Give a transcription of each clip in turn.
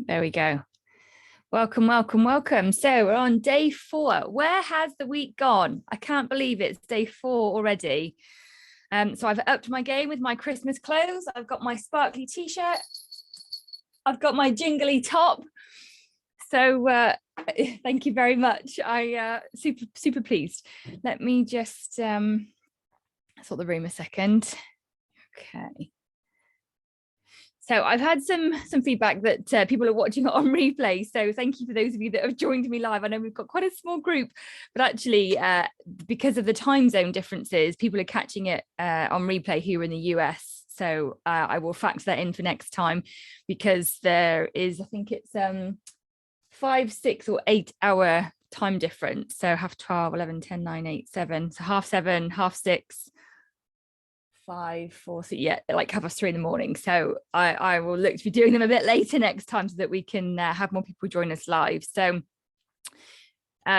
There we go. Welcome, welcome, welcome. So we're on day 4. Where has the week gone? I can't believe it's day 4 already. So I've upped my game with my Christmas clothes. I've got my sparkly t-shirt. I've got my jingly top. So thank you very much. I super pleased. Let me just sort the room a second. Okay. So I've had some feedback that people are watching it on replay. So thank you for those of you that have joined me live. I know we've got quite a small group, but actually because of the time zone differences, people are catching it on replay here in the US. So I will factor that in for next time, because there is, I think it's 5, 6 or 8 hour time difference. So 12, 11, 10, 9, 8, 7. So 7:30, 6:30. 5, 4, 6, yeah, like 3:30 in the morning. So I will look to be doing them a bit later next time so that we can have more people join us live. So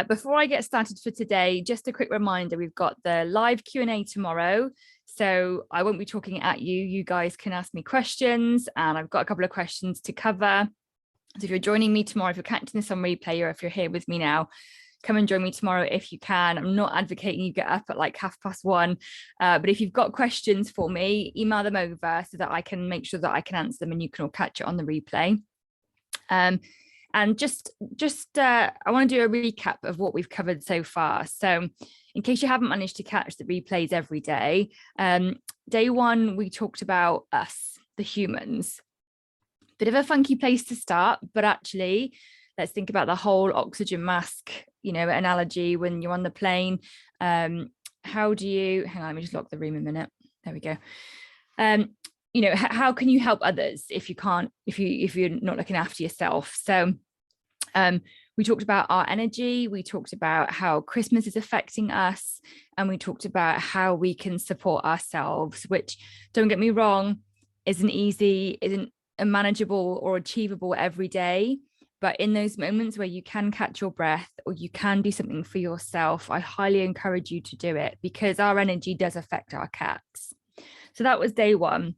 before I get started for today, just a quick reminder, we've got the live Q&A tomorrow. So I won't be talking at you. You guys can ask me questions, and I've got a couple of questions to cover. So if you're joining me tomorrow, if you're catching this on replay, or if you're here with me now, come and join me tomorrow if you can. I'm not advocating you get up at like 1:30, but if you've got questions for me, email them over so that I can make sure that I can answer them and you can all catch it on the replay. And just I want to do a recap of what we've covered so far. So in case you haven't managed to catch the replays every day, day 1, we talked about us, the humans. Bit of a funky place to start, but actually, let's think about the whole oxygen mask, analogy when you're on the plane. How do you, hang on, let me just lock the room a minute. There we go. How can you help others if you're not looking after yourself? So we talked about our energy, we talked about how Christmas is affecting us, and we talked about how we can support ourselves, which, don't get me wrong, isn't manageable or achievable every day. But in those moments where you can catch your breath or you can do something for yourself, I highly encourage you to do it, because our energy does affect our cats. So that was day 1.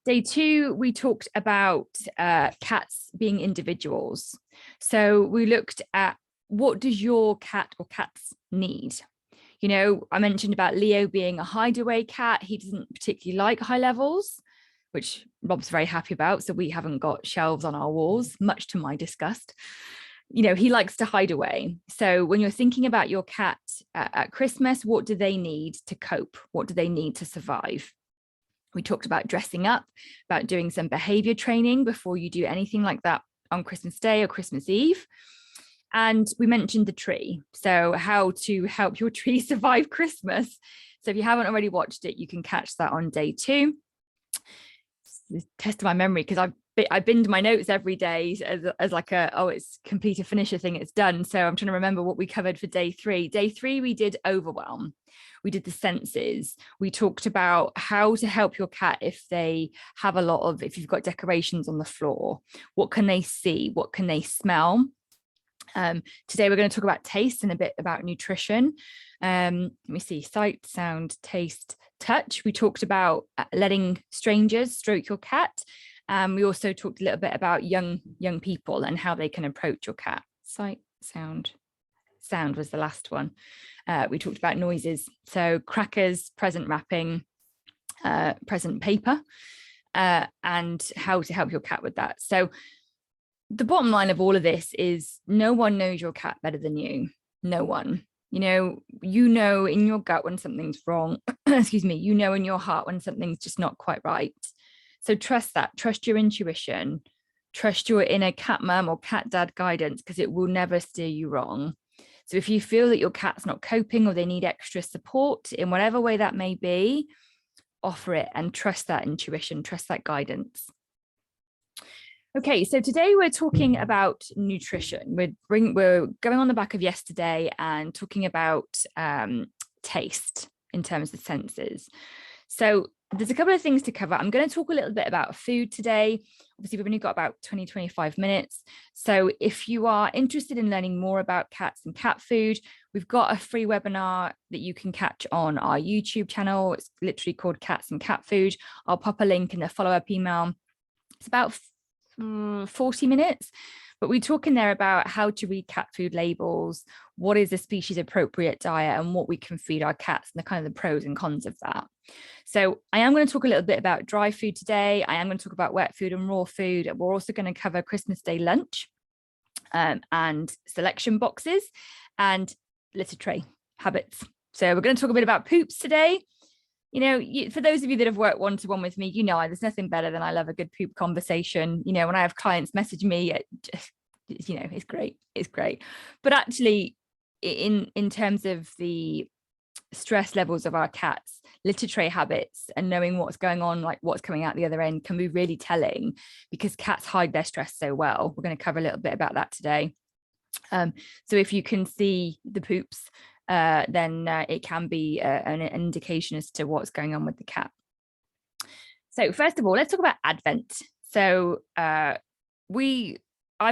Day 2, we talked about cats being individuals. So we looked at, what does your cat or cats need? I mentioned about Leo being a hideaway cat. He doesn't particularly like high levels, which Rob's very happy about. So we haven't got shelves on our walls, much to my disgust. He likes to hide away. So when you're thinking about your cat at Christmas, what do they need to cope? What do they need to survive? We talked about dressing up, about doing some behavior training before you do anything like that on Christmas Day or Christmas Eve. And we mentioned the tree. So how to help your tree survive Christmas. So if you haven't already watched it, you can catch that on day 2. Test of my memory, because I binned my notes every day as like it's complete a finisher thing, it's done. So I'm trying to remember what we covered for day 3. Day 3, we did overwhelm. We did the senses. We talked about how to help your cat if they have if you've got decorations on the floor. What can they see? What can they smell? Today we're going to talk about taste and a bit about nutrition. Let me see, sight, sound, taste, touch. We talked about letting strangers stroke your cat. We also talked a little bit about young people and how they can approach your cat. Sight, sound was the last one. We talked about noises. So crackers, present wrapping, present paper, and how to help your cat with that. So the bottom line of all of this is, no one knows your cat better than you. No one. In your gut when something's wrong. Excuse me. In your heart when something's just not quite right. So trust that. Trust your intuition. Trust your inner cat mum or cat dad guidance, because it will never steer you wrong. So if you feel that your cat's not coping or they need extra support in whatever way that may be, offer it and trust that intuition, trust that guidance. Okay, so today we're talking about nutrition. We're going on the back of yesterday and talking about taste in terms of senses. So there's a couple of things to cover. I'm going to talk a little bit about food today. Obviously, we've only got about 25 minutes. So if you are interested in learning more about cats and cat food, we've got a free webinar that you can catch on our YouTube channel. It's literally called Cats and Cat Food. I'll pop a link in the follow-up email. It's about 40 minutes. But we talk in there about how to read cat food labels, what is a species appropriate diet, and what we can feed our cats, and the kind of the pros and cons of that. So I am going to talk a little bit about dry food today. I am going to talk about wet food and raw food. We're also going to cover Christmas Day lunch and selection boxes and litter tray habits. So we're going to talk a bit about poops today. You know, for those of you that have worked one-to-one with me, you know, there's nothing better than I love a good poop conversation. You know, when I have clients message me, you know, it's great. But actually, in terms of the stress levels of our cats, litter tray habits and knowing what's going on, like what's coming out the other end, can be really telling, because cats hide their stress so well. We're going to cover a little bit about that today. So if you can see the poops, then it can be an indication as to what's going on with the cat. So first of all, let's talk about Advent. So I've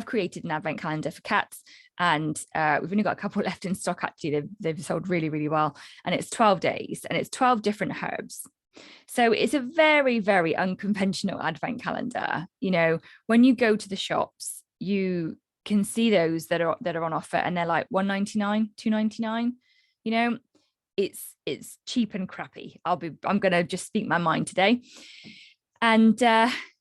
created an Advent calendar for cats, and we've only got a couple left in stock. Actually, they've sold really, really well, and it's 12 days and it's 12 different herbs. So it's a very, very unconventional Advent calendar. You know, when you go to the shops, you can see those that are on offer, and they're like $1.99, $2.99. You know, it's cheap and crappy. I'm going to just speak my mind today. And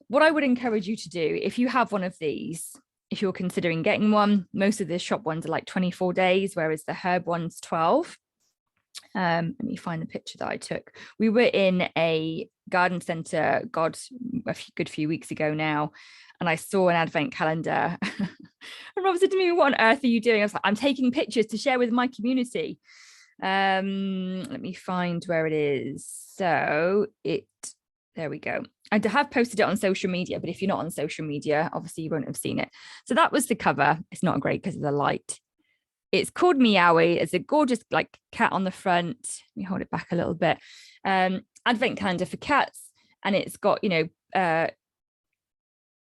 what I would encourage you to do, if you have one of these, if you're considering getting one, most of the shop ones are like 24 days, whereas the herb one's 12. Let me find the picture that I took. We were in a garden centre, a good few weeks ago now, and I saw an Advent calendar. And Rob said to me, "What on earth are you doing?" I was like, "I'm taking pictures to share with my community." Let me find where it is. So there we go. I have posted it on social media, but if you're not on social media, obviously you won't have seen it. So that was the cover. It's not great because of the light. It's called Meowie. It's a gorgeous like cat on the front. Let me hold it back a little bit. Advent calendar for cats, and it's got, you know,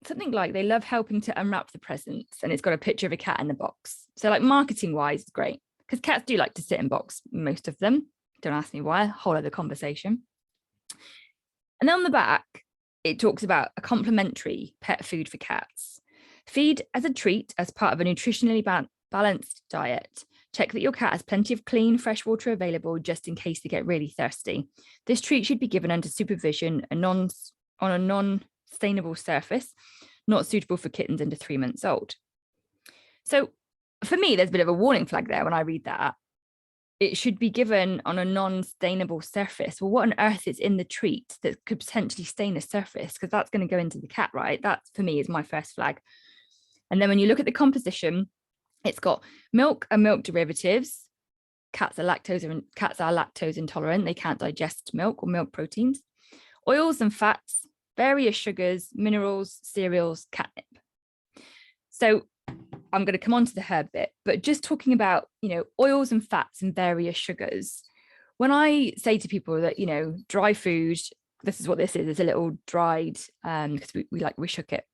something like they love helping to unwrap the presents, and it's got a picture of a cat in the box. So like marketing wise, it's great, because cats do like to sit in box, most of them. Don't ask me why, a whole other conversation. And then on the back, it talks about a complementary pet food for cats. Feed as a treat as part of a nutritionally balanced diet. Check that your cat has plenty of clean, fresh water available just in case they get really thirsty. This treat should be given under supervision on a non-stainable surface, not suitable for kittens under 3 months old. So for me, there's a bit of a warning flag there when I read that. It should be given on a non-stainable surface. Well, what on earth is in the treat that could potentially stain a surface? Because that's going to go into the cat, right? That, for me, is my first flag. And then when you look at the composition, it's got milk and milk derivatives. Cats are lactose intolerant. They can't digest milk or milk proteins. Oils and fats, various sugars, minerals, cereals, catnip. So I'm going to come on to the herb bit, but just talking about, you know, oils and fats and various sugars. When I say to people that, you know, dry food, this is what this is. It's a little dried, because we shook it,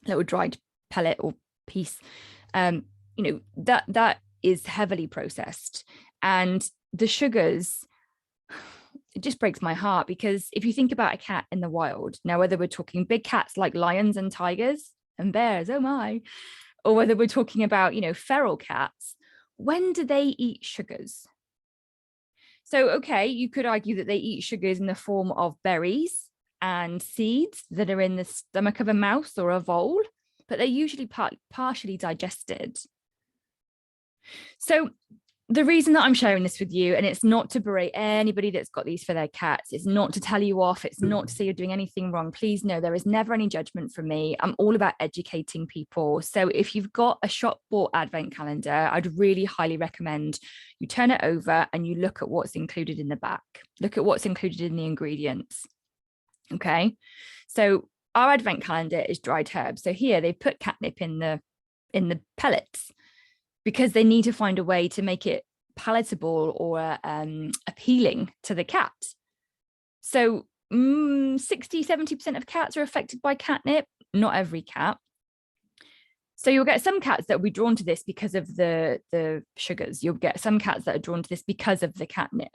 little dried pellet or piece. You know, that is heavily processed, and the sugars, it just breaks my heart, because if you think about a cat in the wild, now whether we're talking big cats like lions and tigers and bears, oh my, or whether we're talking about, you know, feral cats, when do they eat sugars? So, okay, you could argue that they eat sugars in the form of berries and seeds that are in the stomach of a mouse or a vole, but they're usually partially digested. So the reason that I'm sharing this with you, and it's not to berate anybody that's got these for their cats, it's not to tell you off, it's not to say you're doing anything wrong. Please know there is never any judgment from me. I'm all about educating people. So if you've got a shop bought Advent calendar, I'd really highly recommend you turn it over and you look at what's included in the back. Look at what's included in the ingredients. Okay, so our Advent calendar is dried herbs. So here they put catnip in the pellets, because they need to find a way to make it palatable or appealing to the cat. So 60-70% of cats are affected by catnip, not every cat. So you'll get some cats that will be drawn to this because of the sugars. You'll get some cats that are drawn to this because of the catnip.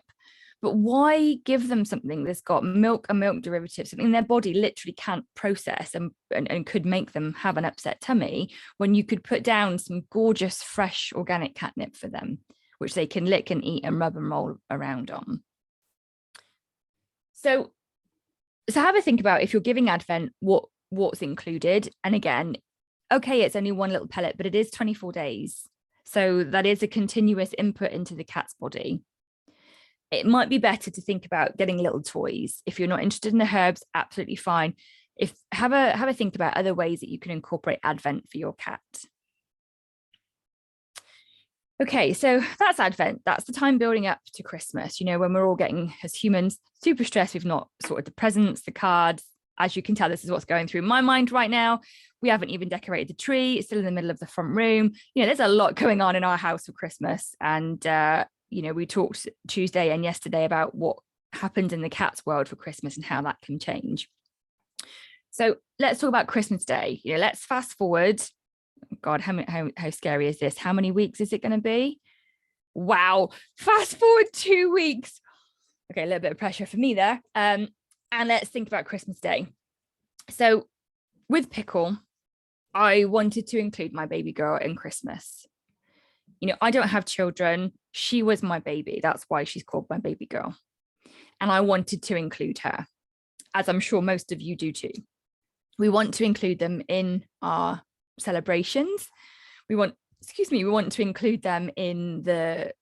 But why give them something that's got milk and milk derivatives, something their body literally can't process and could make them have an upset tummy, when you could put down some gorgeous, fresh, organic catnip for them, which they can lick and eat and rub and roll around on. So have a think about, if you're giving Advent, what's included. And again, okay, it's only one little pellet, but it is 24 days. So that is a continuous input into the cat's body. It might be better to think about getting little toys. If you're not interested in the herbs, absolutely fine. Have a think about other ways that you can incorporate Advent for your cat. Okay, so that's Advent. That's the time building up to Christmas, when we're all getting, as humans, super stressed. We've not sorted the presents, the cards. As you can tell, this is what's going through my mind right now. We haven't even decorated the tree. It's still in the middle of the front room. There's a lot going on in our house for Christmas. And, we talked Tuesday and yesterday about what happens in the cat's world for Christmas and how that can change. So let's talk about Christmas Day. Let's fast forward. God, how scary is this? How many weeks is it going to be? Wow. Fast forward 2 weeks. Okay, a little bit of pressure for me there. And let's think about Christmas Day. So with Pickle, I wanted to include my baby girl in Christmas. I don't have children. She was my baby. That's why she's called my baby girl. And I wanted to include her, as I'm sure most of you do too. We want to include them in our celebrations. We want to include them in the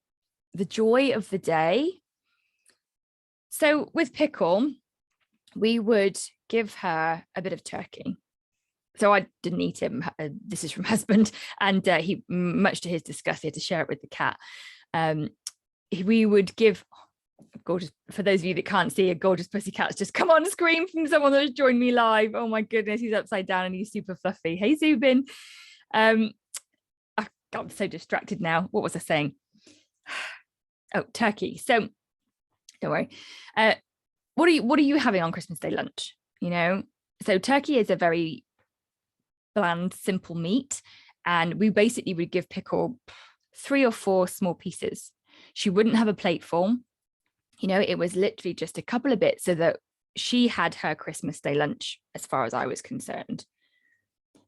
joy of the day. So with Pickle, we would give her a bit of turkey. So I didn't eat him. This is from husband, and he, much to his disgust, he had to share it with the cat. We would give, gorgeous, for those of you that can't see, a gorgeous pussy cat's just come on screen from someone that has joined me live. Oh my goodness, he's upside down and he's super fluffy. Hey Zubin. I'm so distracted now. What was I saying? Oh, turkey. So don't worry. What are you having on Christmas Day lunch? So turkey is a very bland, simple meat, and we basically would give Pickle 3 or 4 small pieces. She wouldn't have a plate full. It was literally just a couple of bits so that she had her Christmas Day lunch, as far as I was concerned.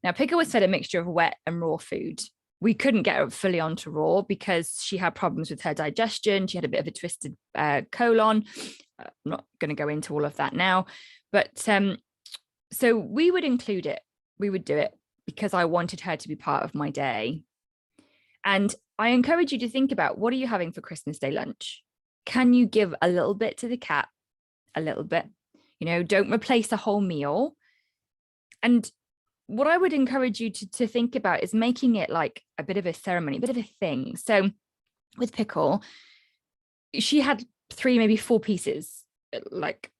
Now, Pickle was fed a mixture of wet and raw food. We couldn't get her fully onto raw because she had problems with her digestion. She had a bit of a twisted colon. I'm not going to go into all of that now, but so we would include it. We would do it because I wanted her to be part of my day. And I encourage you to think about, what are you having for Christmas Day lunch? Can you give a little bit to the cat? A little bit. Don't replace a whole meal. And what I would encourage you to think about is making it like a bit of a ceremony, a bit of a thing. So with Pickle, she had 3, maybe 4 pieces, like,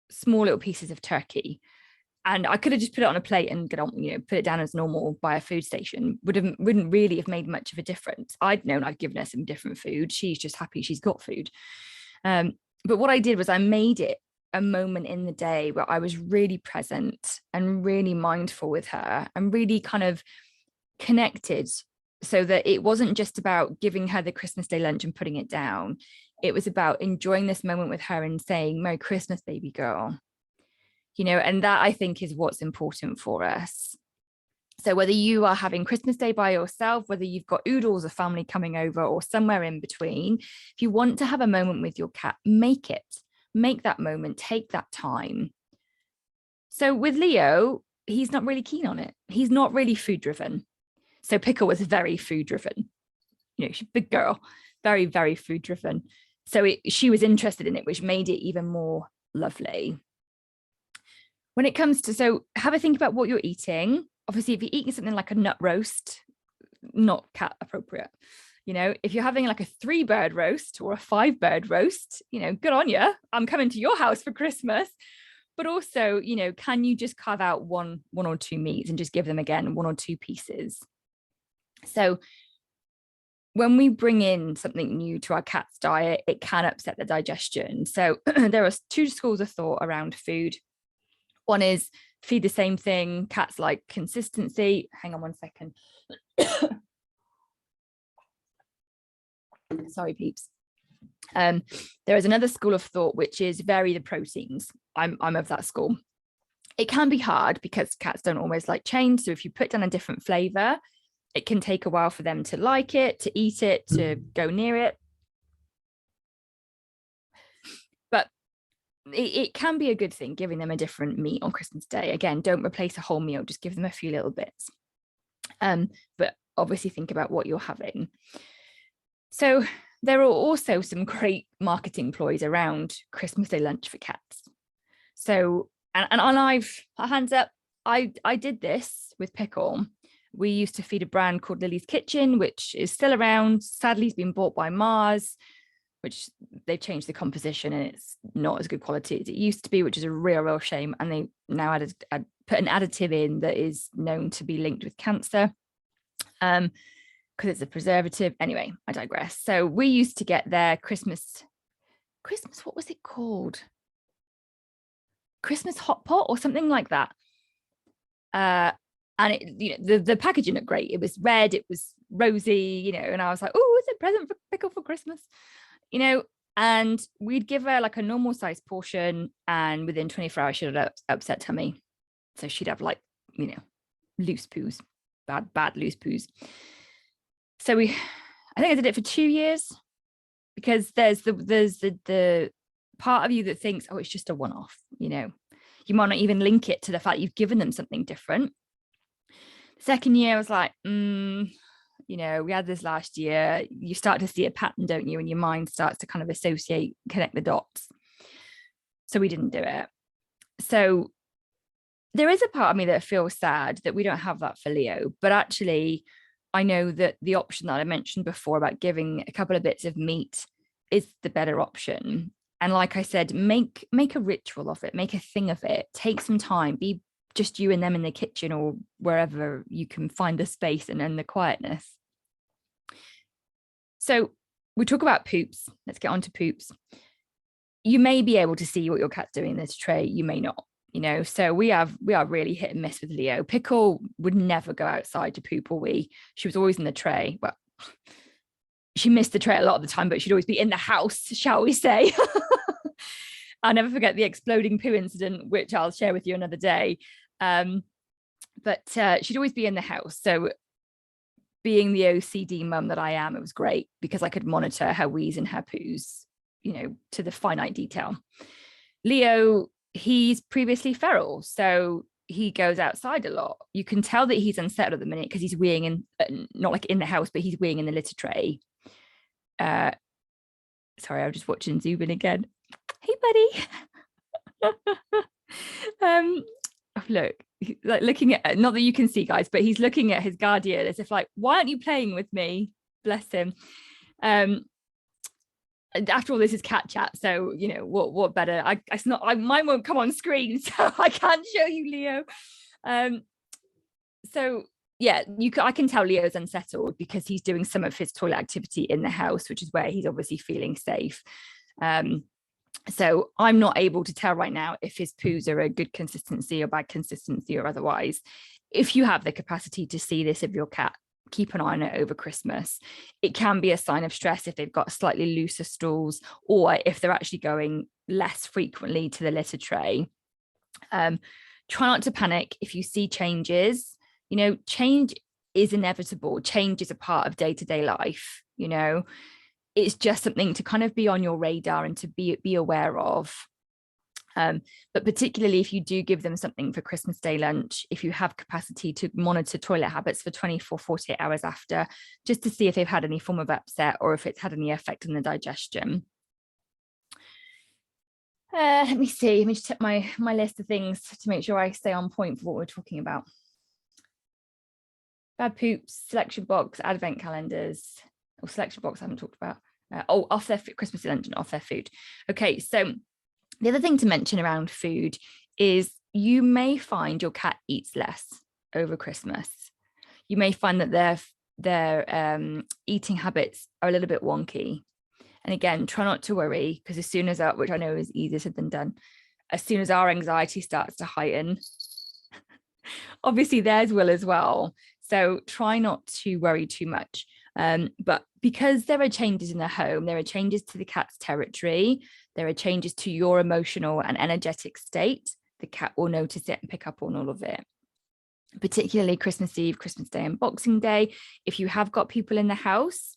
small little pieces of turkey. And I could have just put it on a plate and get on, put it down as normal by a food station. Wouldn't really have made much of a difference. I'd known I'd given her some different food. She's just happy she's got food. But what I did was I made it a moment in the day where I was really present and really mindful with her and really kind of connected, so that it wasn't just about giving her the Christmas Day lunch and putting it down. It was about enjoying this moment with her and saying, "Merry Christmas, baby girl." And that, I think, is what's important for us. So whether you are having Christmas Day by yourself, whether you've got oodles of family coming over or somewhere in between, if you want to have a moment with your cat, make that moment, take that time. So with Leo, he's not really keen on it. He's not really food driven. So Pickle was very food driven. She's a big girl, very, very food driven. So she was interested in it, which made it even more lovely. When it comes to, so have a think about what you're eating. Obviously, if you're eating something like a nut roast, not cat appropriate. If you're having like a 3-bird roast or a 5-bird roast, good on you. I'm coming to your house for Christmas. But also, can you just carve out one or 2 meats and just give them, again, 1 or 2 pieces? So when we bring in something new to our cat's diet, it can upset the digestion. So there are 2 schools of thought around food. One is feed the same thing. Cats like consistency. Hang on one second. Sorry, peeps. There is another school of thought, which is vary the proteins. I'm of that school. It can be hard because cats don't always like change. So if you put down a different flavor, it can take a while for them to like it, to eat it, to go near it. But it can be a good thing giving them a different meat on Christmas Day. Again, don't replace a whole meal, just give them a few little bits. But obviously think about what you're having. So there are also some great marketing ploys around Christmas Day lunch for cats. So, and I've, hands up, I did this with Pickle. We used to feed a brand called Lily's Kitchen, which is still around. Sadly, it's been bought by Mars, which they've changed the composition and it's not as good quality as it used to be, which is a real shame. And they now put an additive in that is known to be linked with cancer, because it's a preservative. Anyway, I digress. So we used to get their Christmas, what was it called? Christmas hotpot or something like that. And it, the packaging looked great. It was red, it was rosy, and I was like, oh, it's a present for Pickle for Christmas, and we'd give her like a normal size portion, and within 24 hours she'd have upset tummy. So she'd have like, loose poos, bad loose poos. So I think I did it for 2 years, because there's the part of you that thinks, oh, it's just a one-off, you might not even link it to the fact you've given them something different. The second year I was like, we had this last year. You start to see a pattern, don't you? And your mind starts to kind of connect the dots. So we didn't do it. So there is a part of me that feels sad that we don't have that for Leo, but actually I know that the option that I mentioned before about giving a couple of bits of meat is the better option. And like I said, make a ritual of it, make a thing of it, take some time, be just you and them in the kitchen or wherever you can find the space and the quietness. So we talk about poops. Let's get on to poops. You may be able to see what your cat's doing in this tray. You may not, so we are really hit and miss with Leo. Pickle would never go outside to poop, or she was always in the tray. Well, she missed the tray a lot of the time, but she'd always be in the house, shall we say. I'll never forget the exploding poo incident, which I'll share with you another day. But she'd always be in the house. So being the OCD mum that I am, it was great because I could monitor her wheeze and her poos, to the finite detail. Leo, he's previously feral, so he goes outside a lot. You can tell that he's unsettled at the minute because he's weeing in, not like in the house, but he's weeing in the litter tray. Sorry, I'm just watching Zubin again. Hey, buddy. Look, like looking at, not that you can see, guys, but he's looking at his guardian as if like, why aren't you playing with me? Bless him. After all, this is cat chat, so what better? Mine won't come on screen, so I can't show you Leo. So yeah, I can tell Leo's unsettled because he's doing some of his toilet activity in the house, which is where he's obviously feeling safe. So I'm not able to tell right now if his poos are a good consistency or bad consistency or otherwise. If you have the capacity to see this of your cat, keep an eye on it over Christmas. It can be a sign of stress if they've got slightly looser stools, or if they're actually going less frequently to the litter tray. Try not to panic if you see changes. Change is inevitable. Change is a part of day-to-day life. It's just something to kind of be on your radar and to be aware of. But particularly if you do give them something for Christmas Day lunch, if you have capacity to monitor toilet habits for 24, 48 hours after, just to see if they've had any form of upset or if it's had any effect on the digestion. Let me see. Let me just check my list of things to make sure I stay on point for what we're talking about. Bad poops, selection box, advent calendars, or selection box I haven't talked about. Off their Christmas lunch and off their food. Okay, so the other thing to mention around food is you may find your cat eats less over Christmas. You may find that their eating habits are a little bit wonky. And again, try not to worry, because as soon as which I know is easier said than done, as soon as our anxiety starts to heighten, obviously theirs will as well. So try not to worry too much. But because there are changes in the home, there are changes to the cat's territory, there are changes to your emotional and energetic state, the cat will notice it and pick up on all of it. Particularly Christmas Eve, Christmas Day, and Boxing Day. If you have got people in the house,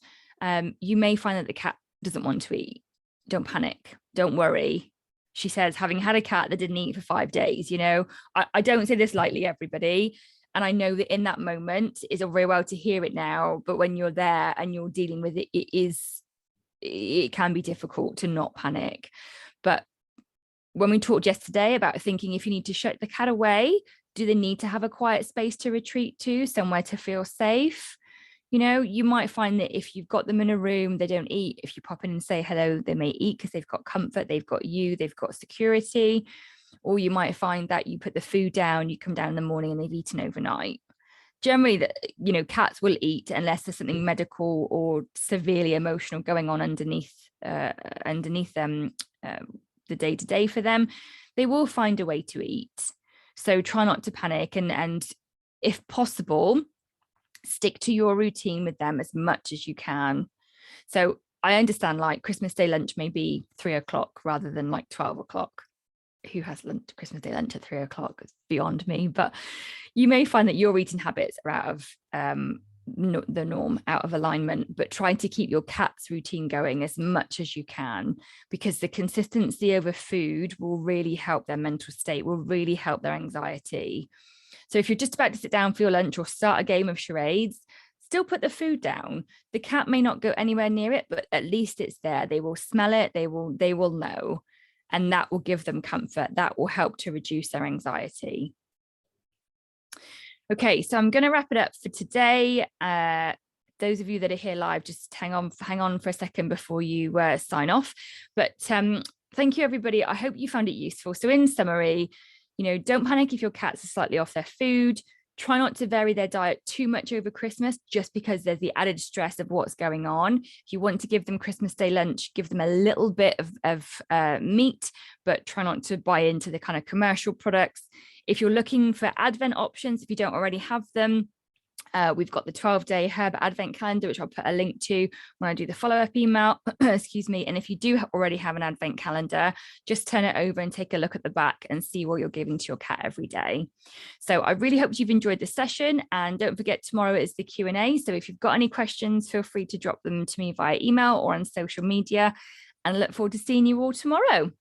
you may find that the cat doesn't want to eat. Don't panic. Don't worry. She says, having had a cat that didn't eat for 5 days, you know, I don't say this lightly, everybody. And I know that in that moment it's all very well to hear it now, but when you're there and you're dealing with it, it can be difficult to not panic. But when we talked yesterday about thinking if you need to shut the cat away, do they need to have a quiet space to retreat to, somewhere to feel safe? You know, you might find that if you've got them in a room, they don't eat. If you pop in and say hello, they may eat because they've got comfort, they've got you, they've got security. Or you might find that you put the food down, you come down in the morning and they've eaten overnight. Generally, that, you know, cats will eat unless there's something medical or severely emotional going on underneath the day-to-day for them. They will find a way to eat. So try not to panic, and if possible, stick to your routine with them as much as you can. So I understand, like, Christmas Day lunch may be 3 o'clock rather than like 12 o'clock. Who has lunch, Christmas Day lunch at 3 o'clock? It's beyond me. But you may find that your eating habits are out of the norm, out of alignment, but try to keep your cat's routine going as much as you can, because the consistency over food will really help their mental state, will really help their anxiety. So if you're just about to sit down for your lunch or start a game of charades, still put the food down. The cat may not go anywhere near it, but at least it's there. They will smell it, they will know, and that will give them comfort. That will help to reduce their anxiety. Okay, so I'm going to wrap it up for today. Those of you that are here live, just hang on for a second before you sign off. But thank you, everybody. I hope you found it useful. So in summary, you know, don't panic if your cats are slightly off their food. Try not to vary their diet too much over Christmas, just because there's the added stress of what's going on. If you want to give them Christmas Day lunch, give them a little bit of meat, but try not to buy into the kind of commercial products. If you're looking for Advent options, if you don't already have them, we've got the 12-day herb Advent calendar, which I'll put a link to when I do the follow-up email. Excuse me. And if you do already have an Advent calendar, just turn it over and take a look at the back and see what you're giving to your cat every day. So I really hope you've enjoyed this session, and don't forget, tomorrow is the Q&A. So if you've got any questions, feel free to drop them to me via email or on social media, and I look forward to seeing you all tomorrow.